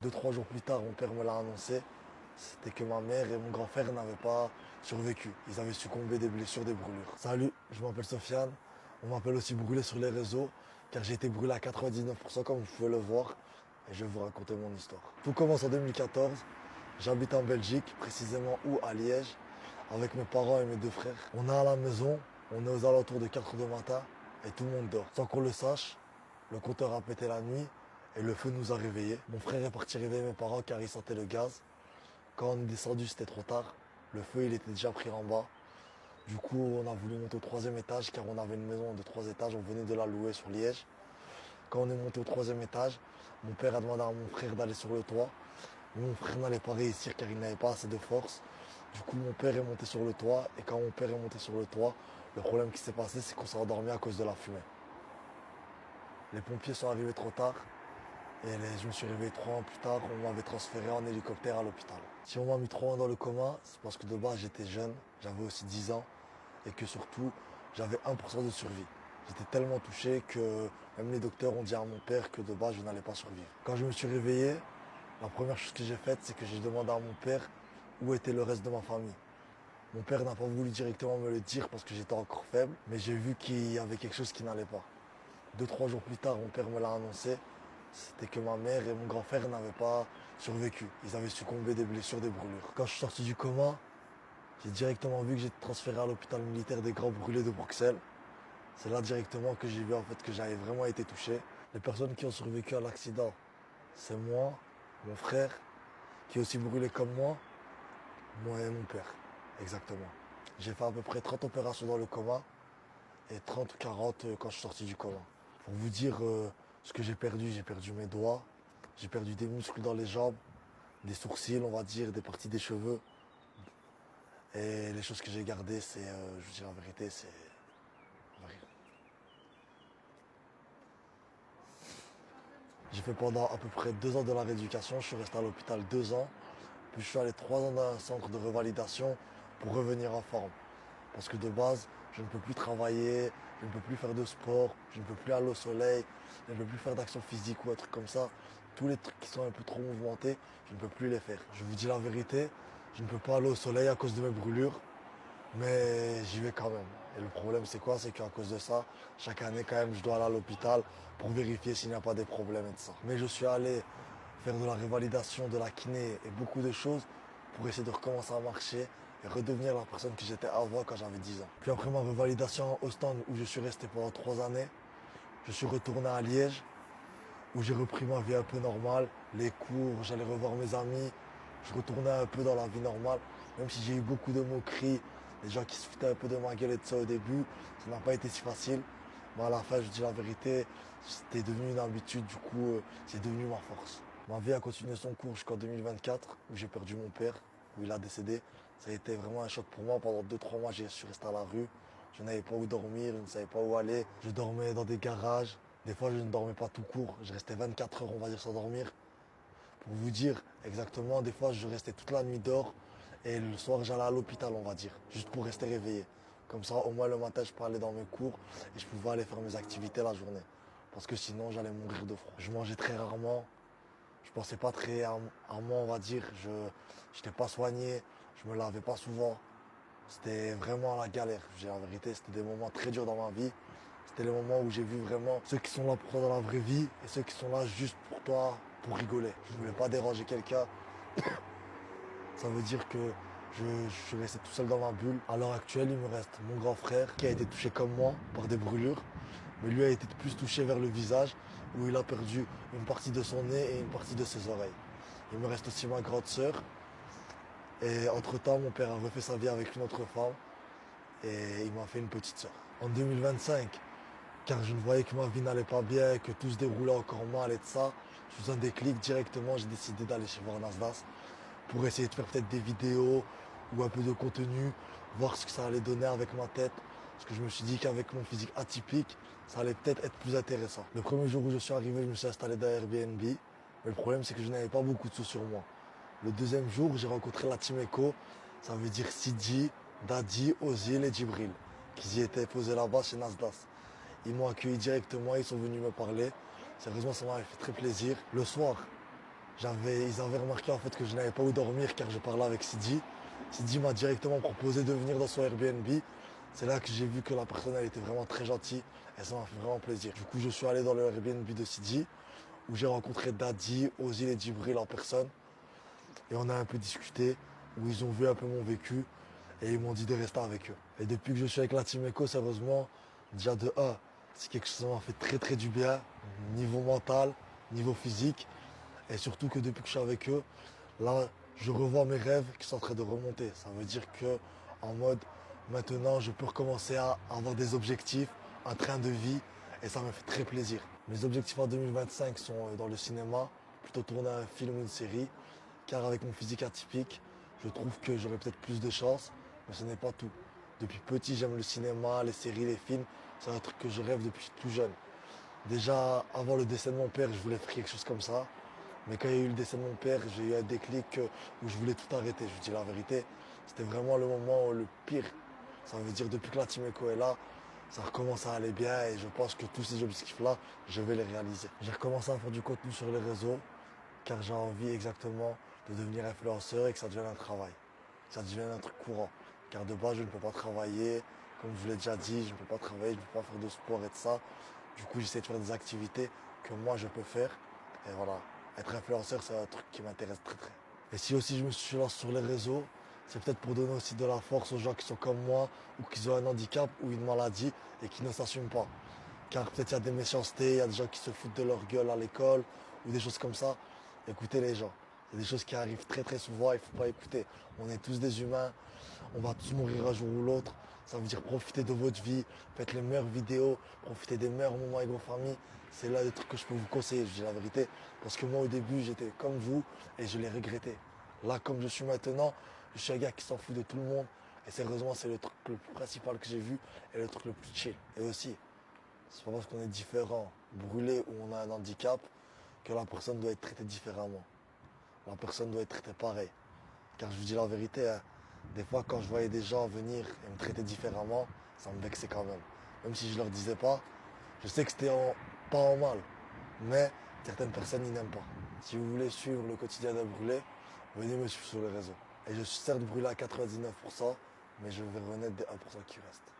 2, 3 jours plus tard, mon père me l'a annoncé. C'était que ma mère et mon grand frère n'avaient pas survécu. Ils avaient succombé des blessures, des brûlures. Salut, je m'appelle Sofiane. On m'appelle aussi Brûlé sur les réseaux, car j'ai été brûlé à 99%, comme vous pouvez le voir. Et je vais vous raconter mon histoire. Tout commence en 2014. J'habite en Belgique, précisément où? À Liège, avec mes parents et mes 2 frères. On est à la maison, on est aux alentours de 4 heures du matin, et tout le monde dort. Sans qu'on le sache, le compteur a pété la nuit, et le feu nous a réveillés. Mon frère est parti réveiller mes parents car il sentait le gaz. Quand on est descendu, c'était trop tard. Le feu, il était déjà pris en bas. Du coup, on a voulu monter au 3e étage car on avait une maison de 3 étages. On venait de la louer sur Liège. Quand on est monté au 3e étage, mon père a demandé à mon frère d'aller sur le toit. Mais mon frère n'allait pas réussir car il n'avait pas assez de force. Du coup, mon père est monté sur le toit. Et quand mon père est monté sur le toit, le problème qui s'est passé, c'est qu'on s'est endormi à cause de la fumée. Les pompiers sont arrivés trop tard. Je me suis réveillé 3 ans plus tard, on m'avait transféré en hélicoptère à l'hôpital. Si on m'a mis 3 ans dans le coma, c'est parce que de base j'étais jeune, j'avais aussi 10 ans, et que surtout j'avais 1% de survie. J'étais tellement touché que même les docteurs ont dit à mon père que de base je n'allais pas survivre. Quand je me suis réveillé, la première chose que j'ai faite, c'est que j'ai demandé à mon père où était le reste de ma famille. Mon père n'a pas voulu directement me le dire parce que j'étais encore faible, mais j'ai vu qu'il y avait quelque chose qui n'allait pas. 2, 3 jours plus tard, mon père me l'a annoncé. C'était que ma mère et mon grand frère n'avaient pas survécu. Ils avaient succombé des blessures, des brûlures. Quand je suis sorti du coma, j'ai directement vu que j'étais transféré à l'hôpital militaire des Grands Brûlés de Bruxelles. C'est là directement que j'ai vu en fait que j'avais vraiment été touché. Les personnes qui ont survécu à l'accident, c'est moi, mon frère, qui est aussi brûlé comme moi et mon père. Exactement. J'ai fait à peu près 30 opérations dans le coma et 30 ou 40 quand je suis sorti du coma. Pour vous dire ce que j'ai perdu mes doigts, j'ai perdu des muscles dans les jambes, des sourcils, on va dire, des parties des cheveux. Et les choses que j'ai gardées, c'est, je vous dis la vérité, c'est rien. J'ai fait pendant à peu près 2 ans de la rééducation, je suis resté à l'hôpital 2 ans, puis je suis allé 3 ans dans un centre de revalidation pour revenir en forme. Parce que de base, je ne peux plus travailler, je ne peux plus faire de sport, je ne peux plus aller au soleil, je ne peux plus faire d'action physique ou un truc comme ça. Tous les trucs qui sont un peu trop mouvementés, je ne peux plus les faire. Je vous dis la vérité, je ne peux pas aller au soleil à cause de mes brûlures, mais j'y vais quand même. Et le problème c'est quoi? C'est qu'à cause de ça, chaque année quand même, je dois aller à l'hôpital pour vérifier s'il n'y a pas des problèmes et tout ça. Mais je suis allé faire de la révalidation, de la kiné et beaucoup de choses pour essayer de recommencer à marcher et redevenir la personne que j'étais avant quand j'avais 10 ans. Puis après ma revalidation au stand où je suis resté pendant 3 années, je suis retourné à Liège où j'ai repris ma vie un peu normale, les cours, j'allais revoir mes amis, je retournais un peu dans la vie normale, même si j'ai eu beaucoup de moqueries, les gens qui se foutaient un peu de ma gueule et de ça au début, ça n'a pas été si facile. Mais à la fin, je dis la vérité, c'était devenu une habitude, du coup, c'est devenu ma force. Ma vie a continué son cours jusqu'en 2024, où j'ai perdu mon père, où il a décédé. Ça a été vraiment un choc pour moi. Pendant 2, 3 mois, je suis resté à la rue. Je n'avais pas où dormir, je ne savais pas où aller. Je dormais dans des garages. Des fois, je ne dormais pas tout court. Je restais 24 heures, on va dire, sans dormir. Pour vous dire exactement, des fois, je restais toute la nuit dehors. Et le soir, j'allais à l'hôpital, on va dire, juste pour rester réveillé. Comme ça, au moins le matin, je peux aller dans mes cours et je pouvais aller faire mes activités la journée. Parce que sinon, j'allais mourir de froid. Je mangeais très rarement. Je pensais pas très à moi, on va dire. Je n'étais pas soigné. Je me lavais pas souvent. C'était vraiment la galère. J'ai la vérité, c'était des moments très durs dans ma vie. C'était les moments où j'ai vu vraiment ceux qui sont là pour toi dans la vraie vie et ceux qui sont là juste pour toi, pour rigoler. Je voulais pas déranger quelqu'un. Ça veut dire que je suis resté tout seul dans ma bulle. À l'heure actuelle, il me reste mon grand frère qui a été touché comme moi par des brûlures. Mais lui a été plus touché vers le visage où il a perdu une partie de son nez et une partie de ses oreilles. Il me reste aussi ma grande sœur. Et entre-temps, mon père a refait sa vie avec une autre femme et il m'a fait une petite sœur. En 2025, car je ne voyais que ma vie n'allait pas bien, que tout se déroulait encore mal et de ça, sous un déclic directement, j'ai décidé d'aller chez voir Nasdaq pour essayer de faire peut-être des vidéos ou un peu de contenu, voir ce que ça allait donner avec ma tête. Parce que je me suis dit qu'avec mon physique atypique, ça allait peut-être être plus intéressant. Le premier jour où je suis arrivé, je me suis installé dans Airbnb. Mais le problème, c'est que je n'avais pas beaucoup de sous sur moi. Le deuxième jour, j'ai rencontré la Team Echo. Ça veut dire Sidi, Dadi, Ozil et Djibril, qui y étaient posés là-bas chez Nasdaq. Ils m'ont accueilli directement, ils sont venus me parler. Sérieusement, ça m'a fait très plaisir. Le soir, Ils avaient remarqué en fait que je n'avais pas où dormir car je parlais avec Sidi. Sidi m'a directement proposé de venir dans son Airbnb. C'est là que j'ai vu que la personne elle était vraiment très gentille et ça m'a fait vraiment plaisir. Du coup, je suis allé dans le Airbnb de Sidi où j'ai rencontré Daddy, Ozil et Djibril en personne et on a un peu discuté, où ils ont vu un peu mon vécu et ils m'ont dit de rester avec eux. Et depuis que je suis avec la Team Eco, sérieusement, déjà de A, c'est quelque chose qui m'a fait très très du bien, niveau mental, niveau physique. Et surtout que depuis que je suis avec eux, là, je revois mes rêves qui sont en train de remonter. Ça veut dire que, en mode, maintenant, je peux recommencer à avoir des objectifs, un train de vie, et ça me fait très plaisir. Mes objectifs en 2025 sont dans le cinéma, plutôt tourner un film ou une série, car avec mon physique atypique, je trouve que j'aurai peut-être plus de chance, mais ce n'est pas tout. Depuis petit, j'aime le cinéma, les séries, les films. C'est un truc que je rêve depuis tout jeune. Déjà, avant le décès de mon père, je voulais faire quelque chose comme ça. Mais quand il y a eu le décès de mon père, j'ai eu un déclic où je voulais tout arrêter. Je vous dis la vérité, c'était vraiment le moment le pire. Ça veut dire depuis que la Team Eco est là, ça recommence à aller bien et je pense que tous ces objectifs-là, je vais les réaliser. J'ai recommencé à faire du contenu sur les réseaux car j'ai envie exactement de devenir influenceur et que ça devienne un travail, que ça devienne un truc courant. Car de base, je ne peux pas travailler, comme je vous l'ai déjà dit, je ne peux pas travailler, je ne peux pas faire de sport et de ça. Du coup, j'essaie de faire des activités que moi je peux faire. Et voilà, être influenceur, c'est un truc qui m'intéresse très très. Et si aussi je me suis lancé sur les réseaux, c'est peut-être pour donner aussi de la force aux gens qui sont comme moi ou qui ont un handicap ou une maladie et qui ne s'assument pas. Car peut-être il y a des méchancetés, il y a des gens qui se foutent de leur gueule à l'école ou des choses comme ça. Écoutez les gens. Il y a des choses qui arrivent très très souvent, il ne faut pas écouter. On est tous des humains, on va tous mourir un jour ou l'autre. Ça veut dire profiter de votre vie, faites les meilleures vidéos, profitez des meilleurs moments avec vos familles. C'est là le truc que je peux vous conseiller, je dis la vérité. Parce que moi au début j'étais comme vous et je l'ai regretté. Là comme je suis maintenant, je suis un gars qui s'en fout de tout le monde. Et sérieusement c'est le truc le plus principal que j'ai vu et le truc le plus chill. Et aussi, c'est pas parce qu'on est différent, brûlé ou on a un handicap que la personne doit être traitée différemment. La personne doit être traitée pareil. Car je vous dis la vérité, hein, des fois quand je voyais des gens venir et me traiter différemment, ça me vexait quand même. Même si je leur disais pas, je sais que c'était pas en mal. Mais certaines personnes ils n'aiment pas. Si vous voulez suivre le quotidien d'un brûlé, venez me suivre sur les réseaux. Et je suis certes brûlé à 99%, mais je vais renaître des 1% qui restent.